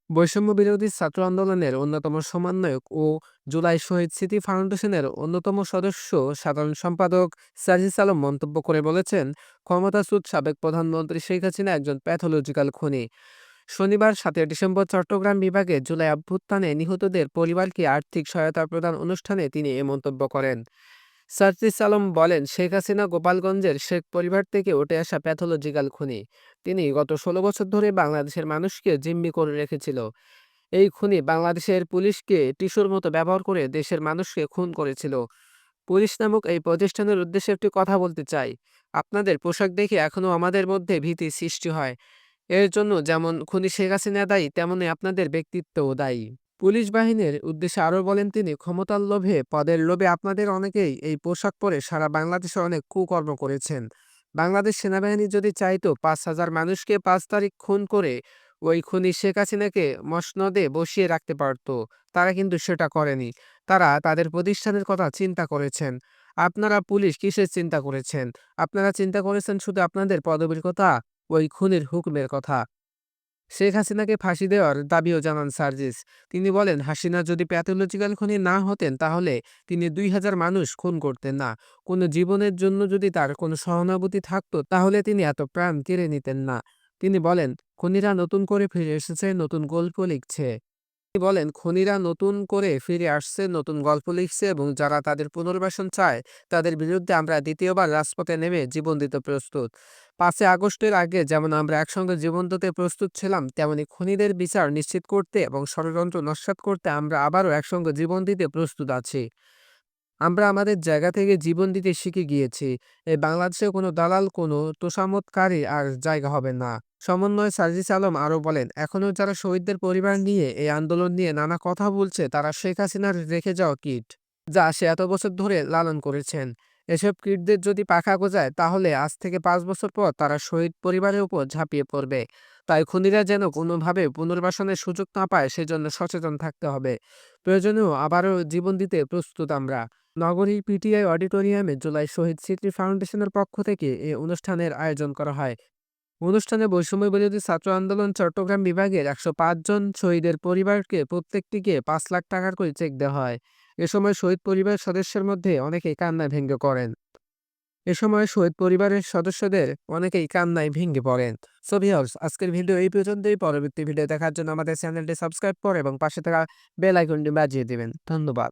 বৈষম্য বিরোধী ছাত্র আন্দোলনের অন্যতম সমন্বয়ক ও জুলাই শহীদ স্মৃতি ফাউন্ডেশনের অন্যতম সদস্য সাধারণ সম্পাদক সাজিস আলম মন্তব্য করে বলেছেন, ক্ষমতাচ্যুত সাবেক প্রধানমন্ত্রী শেখ হাসিনা একজন প্যাথোলজিক্যাল খুনি। শনিবার ৭ ডিসেম্বর চট্টগ্রাম বিভাগে জুলাই অভ্যুত্থানে নিহতদের পরিবারকে আর্থিক সহায়তা প্রদান অনুষ্ঠানে তিনি এ মন্তব্য করেন। সার্জিস আলম বলেন, শেখ হাসিনা গোপালগঞ্জের শেখ পরিবার থেকে উঠে আসা প্যাথোলজিক্যাল খুনি। তিনি গত ১৬ বছর ধরে বাংলাদেশের মানুষকে জিম্মি করে রেখেছিল। এই খুনি বাংলাদেশের পুলিশকে টিস্যুর মতো ব্যবহার করে দেশের মানুষকে খুন করেছিল। পুলিশ নামক এই প্রতিষ্ঠানের উদ্দেশ্যে একটি কথা বলতে চাই। আপনাদের পোশাক দেখে এখনো আমাদের মধ্যে ভীতি সৃষ্টি হয়। এর জন্য যেমন খুনি শেখ হাসিনা দায়ী, তেমনি আপনাদের ব্যক্তিত্বও দায়ী। পুলিশ বাহিনীর উদ্দেশ্যে আরও বলেন তিনি, ক্ষমতার লোভে, পদের লোভে আপনাদের অনেকেই এই পোশাক পরে সারা বাংলাদেশে অনেক কুকর্ম করেছেন। বাংলাদেশ সেনাবাহিনী যদি চাইতো ৫,০০০ মানুষকে ৫ তারিখ খুন করে ওই খুনি শেখ হাসিনাকে মসনদে বসিয়ে রাখতে পারত। তারা কিন্তু সেটা করেনি। তারা তাদের প্রতিষ্ঠানের কথা চিন্তা করেছেন। আপনারা পুলিশ কিসের চিন্তা করেছেন? আপনারা চিন্তা করেছেন শুধু আপনাদের পদবীর কথা, ওই খুনির হুকুমের কথা। শেখ হাসিনাকে ফাঁসি দেওয়ার দাবিও জানান সার্জিস। তিনি বলেন, হাসিনা যদি প্যাথোলজিক্যাল খুনি না হতেন তাহলে তিনি ২,০০০ মানুষ খুন করতেন না। কোনো জীবনের জন্য যদি তার কোনো সহানুভূতি থাকতো তাহলে তিনি এত প্রাণ কেড়ে নিতেন না। তিনি বলেন, খুনিরা নতুন করে ফিরে এসেছে, নতুন গল্প লিখছে। তিনি বলেন, খুনিরা নতুন করে ফিরে আসছে, নতুন গল্প লিখছে এবং যারা তাদের পুনর্বাসন চায় তাদের বিরুদ্ধে আমরা দ্বিতীয়বার রাজপথে নেমে জীবন দিতে প্রস্তুত। ৫ই আগস্টের আগে যেমন আমরা একসঙ্গে জীবন দিতে প্রস্তুত ছিলাম, তেমনি খুনিদের বিচার নিশ্চিত করতে এবং ষড়যন্ত্র নস্যাৎ করতে আমরা আবারও একসঙ্গে জীবন দিতে প্রস্তুত আছি। আমরা আমাদের জায়গা থেকে জীবন দিতে শিখে গিয়েছি। এই বাংলাদেশে কোনো দালাল, কোনো তোষামোদকারী আর জায়গা হবে না। সমন্বয় সার্জিস আলম আরও বলেন, এখনও যারা শহীদদের পরিবার নিয়ে এই আন্দোলন নিয়ে নানা কথা বলছে তারা শেখ হাসিনার রেখে যাওয়া কিট, যা সে এত বছর ধরে লালন করেছেন। এসব কিটদের যদি পাখা গজায় তাহলে আজ থেকে ৫ বছর পর তারা শহীদ পরিবারের উপর ঝাঁপিয়ে পড়বে। তাই খুনিরা যেন কোনোভাবে পুনর্বাসনের সুযোগ না পায় সেজন্য সচেতন থাকতে হবে। প্রয়োজনেও আবারও জীবন দিতে প্রস্তুত আমরা। নগরীর পিটিআই অডিটোরিয়ামে জুলাই শহীদ স্মৃতি ফাউন্ডেশনের পক্ষ থেকে এ অনুষ্ঠানের আয়োজন করা হয়। অনুষ্ঠানে বৈষম্য বিরোধী ছাত্র আন্দোলন চট্টগ্রাম বিভাগের ১০৫ জন শহীদের পরিবারকে প্রত্যেকটিকে ৫ লাখ টাকার করে চেক দেওয়া হয়। এ সময় শহীদ পরিবার সদস্যের মধ্যে অনেকেই কান্নায় ভেঙে পড়েন। এ সময় শহীদ পরিবারের সদস্যদের অনেকেই কান্নায় ভেঙে পড়েন। সো ভিউয়ার্স, আজকের ভিডিও এই পর্যন্তই। পরবর্তী ভিডিও দেখার জন্য আমাদের চ্যানেলটি সাবস্ক্রাইব করে এবং পাশে থাকা বেল আইকনটি বাজিয়ে দিবেন। ধন্যবাদ।